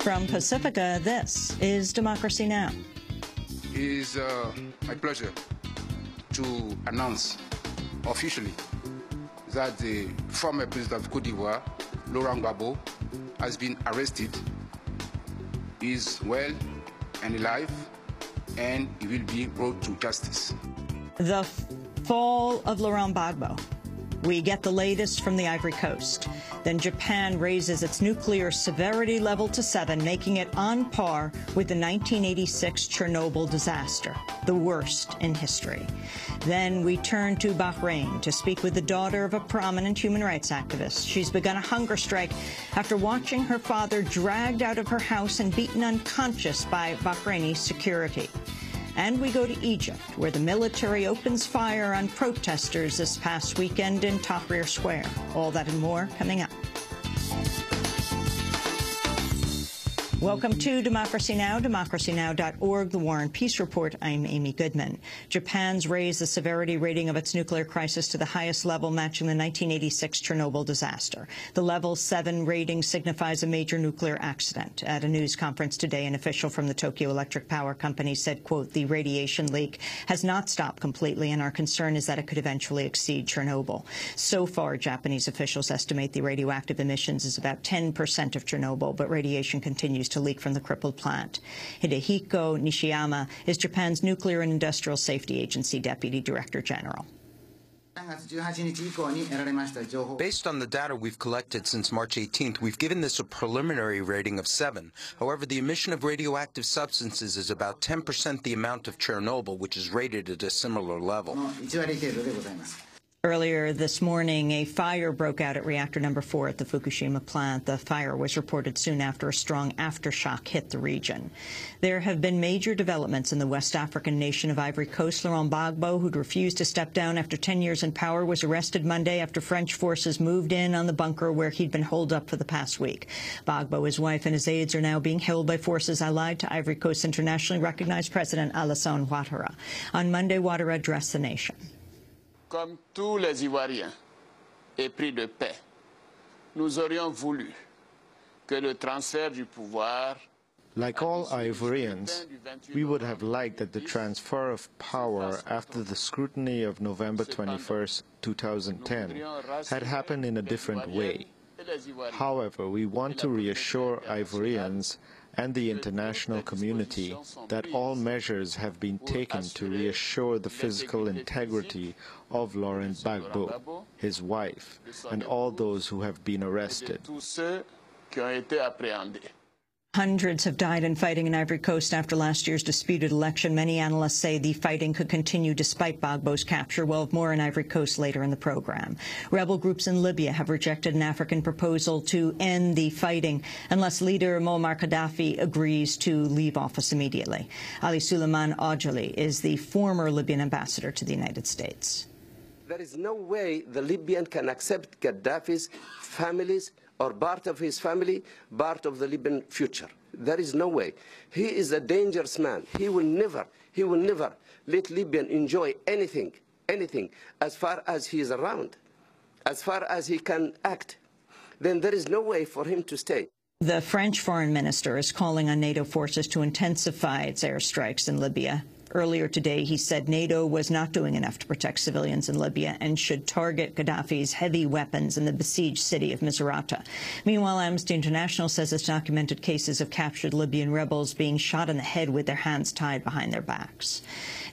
From Pacifica, this is Democracy Now! It is my pleasure to announce officially that the former president of Côte d'Ivoire, Laurent Gbagbo, has been arrested, is well and alive, and he will be brought to justice. The fall of Laurent Gbagbo. We get the latest from the Ivory Coast. Then Japan raises its nuclear severity level to 7, making it on par with the 1986 Chernobyl disaster, the worst in history. Then we turn to Bahrain to speak with the daughter of a prominent human rights activist. She's begun a hunger strike after watching her father dragged out of her house and beaten unconscious by Bahraini security. And we go to Egypt, where the military opens fire on protesters this past weekend in Tahrir Square. All that and more coming up. Welcome to Democracy Now!, democracynow.org, The War and Peace Report. I'm Amy Goodman. Japan's raised the severity rating of its nuclear crisis to the highest level, matching the 1986 Chernobyl disaster. The level 7 rating signifies a major nuclear accident. At a news conference today, an official from the Tokyo Electric Power Company said, quote, "The radiation leak has not stopped completely, and our concern is that it could eventually exceed Chernobyl." So far, Japanese officials estimate the radioactive emissions is about 10% of Chernobyl, but radiation continues to leak from the crippled plant. Hidehiko Nishiyama is Japan's Nuclear and Industrial Safety Agency Deputy Director General. Based on the data we've collected since March 18th, we've given this a preliminary rating of 7. However, the emission of radioactive substances is about 10% the amount of Chernobyl, which is rated at a similar level. Earlier this morning, a fire broke out at reactor number 4 at the Fukushima plant. The fire was reported soon after a strong aftershock hit the region. There have been major developments in the West African nation of Ivory Coast. Laurent Gbagbo, who'd refused to step down after 10 years in power, was arrested Monday after French forces moved in on the bunker where he'd been holed up for the past week. Gbagbo, his wife, and his aides are now being held by forces allied to Ivory Coast's internationally recognized President Alassane Ouattara. On Monday, Ouattara addressed the nation. Comme tous les Ivoiriens épris de paix, nous aurions voulu que le transfert du pouvoir. Like all Ivorians, we would have liked that the transfer of power after the scrutiny of November 21, 2010, had happened in a different way. However, we want to reassure Ivorians and the international community that all measures have been taken to reassure the physical integrity of Laurent Gbagbo, his wife, and all those who have been arrested. Hundreds have died in fighting in Ivory Coast after last year's disputed election. Many analysts say the fighting could continue despite Gbagbo's capture. We'll have more on Ivory Coast later in the program. Rebel groups in Libya have rejected an African proposal to end the fighting unless leader Muammar Gaddafi agrees to leave office immediately. Ali Suleiman Ojali is the former Libyan ambassador to the United States. There is no way the Libyan can accept Gaddafi's families or part of his family, part of the Libyan future. There is no way. He is a dangerous man. He will never let Libya enjoy anything, as far as he is around, as far as he can act. Then there is no way for him to stay. The French foreign minister is calling on NATO forces to intensify its airstrikes in Libya. Earlier today, he said NATO was not doing enough to protect civilians in Libya and should target Gaddafi's heavy weapons in the besieged city of Misrata. Meanwhile, Amnesty International says it's documented cases of captured Libyan rebels being shot in the head with their hands tied behind their backs.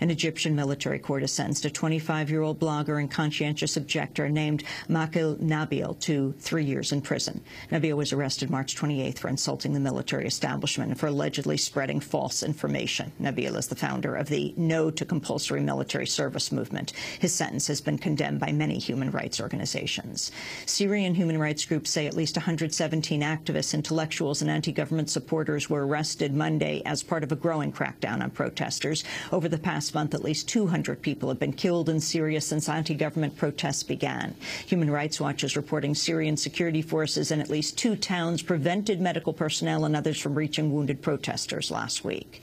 An Egyptian military court has sentenced a 25-year-old blogger and conscientious objector named Makil Nabil to 3 years in prison. Nabil was arrested March 28th for insulting the military establishment and for allegedly spreading false information. Nabil is the founder of the No to Compulsory Military Service movement. His sentence has been condemned by many human rights organizations. Syrian human rights groups say at least 117 activists, intellectuals, and anti-government supporters were arrested Monday as part of a growing crackdown on protesters. Over the past month, at least 200 people have been killed in Syria since anti-government protests began. Human Rights Watch is reporting Syrian security forces in at least 2 towns prevented medical personnel and others from reaching wounded protesters last week.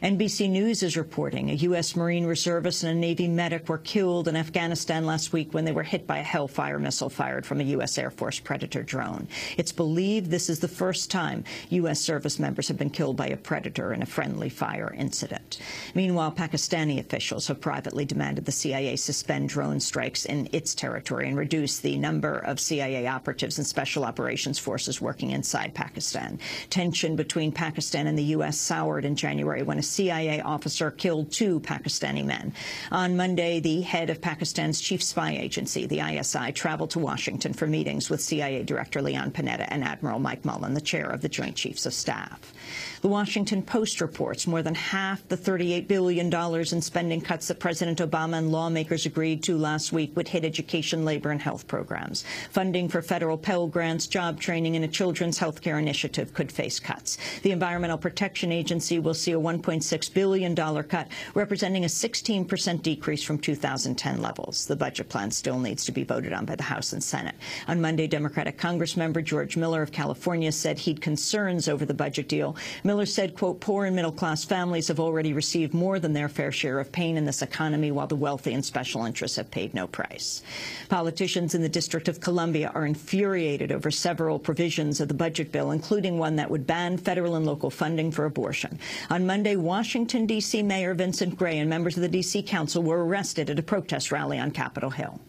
NBC News is reporting reporting. A U.S. Marine reservist and a Navy medic were killed in Afghanistan last week when they were hit by a Hellfire missile fired from a U.S. Air Force Predator drone. It's believed this is the first time U.S. service members have been killed by a Predator in a friendly fire incident. Meanwhile, Pakistani officials have privately demanded the CIA suspend drone strikes in its territory and reduce the number of CIA operatives and special operations forces working inside Pakistan. Tension between Pakistan and the U.S. soured in January when a CIA officer killed 2 Pakistani men. On Monday, the head of Pakistan's chief spy agency, the ISI, traveled to Washington for meetings with CIA Director Leon Panetta and Admiral Mike Mullen, the chair of the Joint Chiefs of Staff. The Washington Post reports more than half the $38 billion in spending cuts that President Obama and lawmakers agreed to last week would hit education, labor, and health programs. Funding for federal Pell Grants, job training, and a children's health care initiative could face cuts. The Environmental Protection Agency will see a $1.6 billion cut, representing a 16% decrease from 2010 levels. The budget plan still needs to be voted on by the House and Senate. On Monday, Democratic Congressmember George Miller of California said he'd concerns over the budget deal. Miller said, quote, poor and middle-class families have already received more than their fair share of pain in this economy, while the wealthy and special interests have paid no price. Politicians in the District of Columbia are infuriated over several provisions of the budget bill, including one that would ban federal and local funding for abortion. On Monday, Washington, D.C. Mayor Vincent Gray and members of the D.C. Council were arrested at a protest rally on Capitol Hill.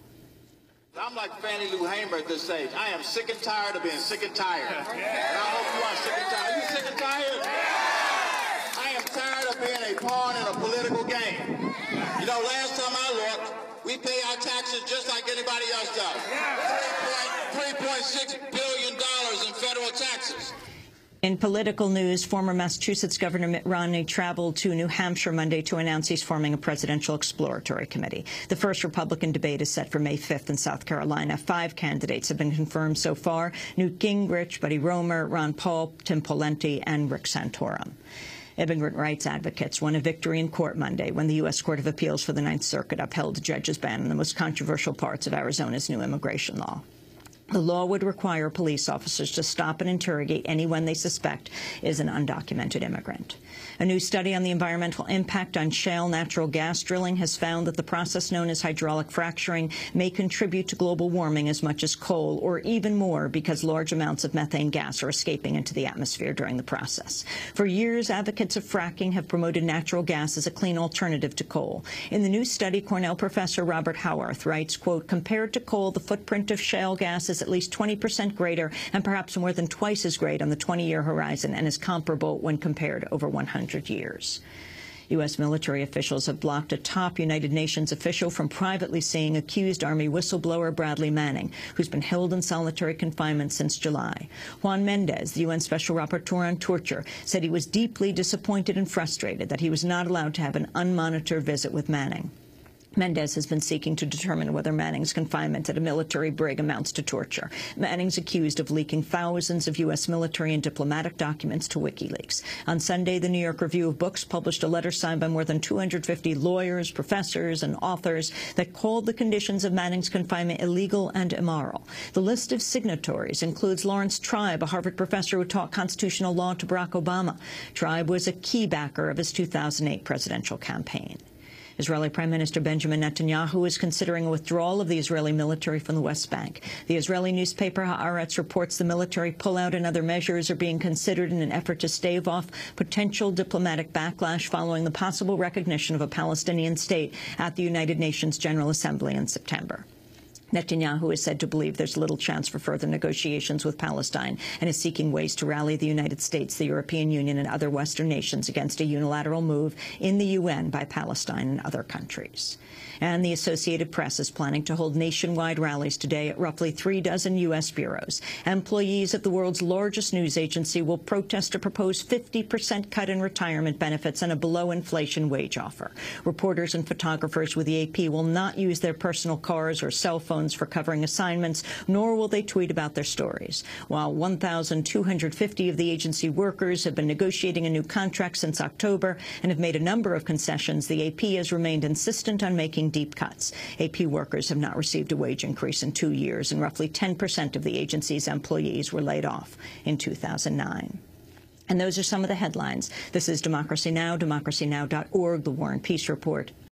I'm like Fannie Lou Hamer at this age. I am sick and tired of being sick and tired. And I hope you are sick and tired. Are you sick and tired? I am tired of being a pawn in a political game. You know, last time I looked, we pay our taxes just like anybody else does. $3.6 billion in federal taxes. In political news, former Massachusetts Governor Mitt Romney traveled to New Hampshire Monday to announce he's forming a presidential exploratory committee. The first Republican debate is set for May 5th in South Carolina. 5 candidates have been confirmed so far: Newt Gingrich, Buddy Roemer, Ron Paul, Tim Pawlenty, and Rick Santorum. Immigrant rights advocates won a victory in court Monday when the U.S. Court of Appeals for the Ninth Circuit upheld a judge's ban on the most controversial parts of Arizona's new immigration law. The law would require police officers to stop and interrogate anyone they suspect is an undocumented immigrant. A new study on the environmental impact on shale natural gas drilling has found that the process known as hydraulic fracturing may contribute to global warming as much as coal, or even more, because large amounts of methane gas are escaping into the atmosphere during the process. For years, advocates of fracking have promoted natural gas as a clean alternative to coal. In the new study, Cornell professor Robert Howarth writes, quote, compared to coal, the footprint of shale gas is at least 20% greater and perhaps more than twice as great on the 20-year horizon, and is comparable when compared over 100 years. U.S. military officials have blocked a top United Nations official from privately seeing accused Army whistleblower Bradley Manning, who's been held in solitary confinement since July. Juan Mendez, the UN Special Rapporteur on Torture, said he was deeply disappointed and frustrated that he was not allowed to have an unmonitored visit with Manning. Mendez has been seeking to determine whether Manning's confinement at a military brig amounts to torture. Manning's accused of leaking thousands of U.S. military and diplomatic documents to WikiLeaks. On Sunday, the New York Review of Books published a letter signed by more than 250 lawyers, professors, and authors that called the conditions of Manning's confinement illegal and immoral. The list of signatories includes Lawrence Tribe, a Harvard professor who taught constitutional law to Barack Obama. Tribe was a key backer of his 2008 presidential campaign. Israeli Prime Minister Benjamin Netanyahu is considering a withdrawal of the Israeli military from the West Bank. The Israeli newspaper Haaretz reports the military pullout and other measures are being considered in an effort to stave off potential diplomatic backlash following the possible recognition of a Palestinian state at the United Nations General Assembly in September. Netanyahu is said to believe there's little chance for further negotiations with Palestine and is seeking ways to rally the United States, the European Union, and other Western nations against a unilateral move in the UN by Palestine and other countries. And the Associated Press is planning to hold nationwide rallies today at roughly 3 dozen U.S. bureaus. Employees at the world's largest news agency will protest a proposed 50% cut in retirement benefits and a below-inflation wage offer. Reporters and photographers with the AP will not use their personal cars or cell phones for covering assignments, nor will they tweet about their stories. While 1,250 of the agency workers have been negotiating a new contract since October and have made a number of concessions, the AP has remained insistent on making deep cuts. AP workers have not received a wage increase in 2 years, and roughly 10% of the agency's employees were laid off in 2009. And those are some of the headlines. This is Democracy Now!, democracynow.org, The War and Peace Report.